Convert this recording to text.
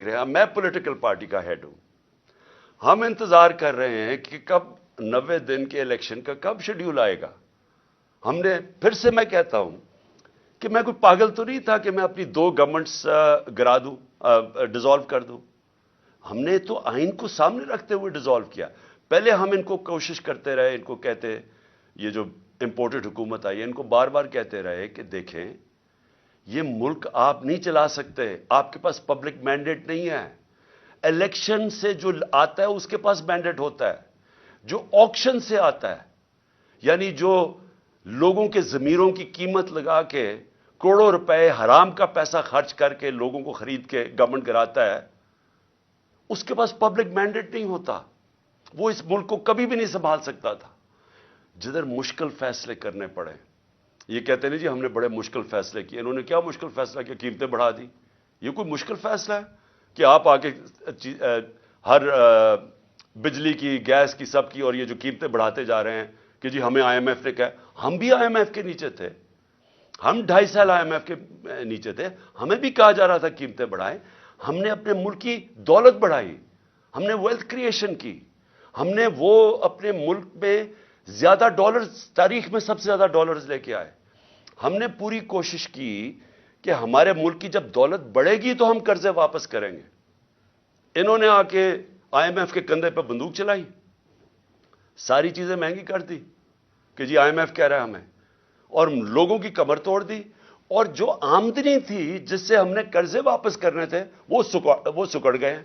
रहे, मैं political party का हेड हूं, हम इंतजार कर रहे हैं कि कब 90 दिन के इलेक्शन का कब शेड्यूल आएगा। हमने, फिर से मैं कहता हूं कि मैं कोई पागल तो नहीं था कि मैं अपनी 2 गवर्नमेंट्स गिरा दूं, डिसॉल्व कर दूं। हमने तो आइन को सामने रखते हुए डिसॉल्व किया। पहले हम इनको कोशिश करते रहे, इनको कहते, ये जो इंपोर्टेड हुकूमत आई है, इनको बार बार कहते रहे कि देखें, ये मुल्क आप नहीं चला सकते, आपके पास पब्लिक मैंडेट नहीं है। इलेक्शन से जो आता है उसके पास मैंडेट होता है, जो ऑक्शन से आता है, यानी जो लोगों के जमीरों की कीमत लगा के करोड़ों रुपए हराम का पैसा खर्च करके लोगों को खरीद के गवर्नमेंट कराता है, उसके पास पब्लिक मैंडेट नहीं होता। वो इस मुल्क को कभी भी नहीं संभाल सकता था। जिधर मुश्किल फैसले करने पड़े, ये कहते नहीं जी हमने बड़े मुश्किल फैसले किए। इन्होंने क्या मुश्किल फैसला किया? कीमतें बढ़ा दी। ये कोई मुश्किल फैसला है कि आप आके हर बिजली की, गैस की, सबकी, और ये जो कीमतें बढ़ाते जा रहे हैं कि जी हमें आईएमएफ ने कहा। हम भी आईएमएफ के नीचे थे, हम 2.5 साल आईएमएफ के नीचे थे, हमें भी कहा जा रहा था कीमतें बढ़ाएं। हमने अपने मुल्क की दौलत बढ़ाई, हमने वेल्थ क्रिएशन की, हमने वो अपने मुल्क में ज्यादा डॉलर्स, तारीख में सबसे ज्यादा डॉलर्स लेके आए। हमने पूरी कोशिश की कि हमारे मुल्क की जब दौलत बढ़ेगी तो हम कर्जे वापस करेंगे। इन्होंने आके आईएमएफ के कंधे पर बंदूक चलाई, सारी चीजें महंगी कर दी कि जी आईएमएफ कह रहा है हमें, और लोगों की कमर तोड़ दी। और जो आमदनी थी जिससे हमने कर्जे वापस करने थे वो सुकड़ गए।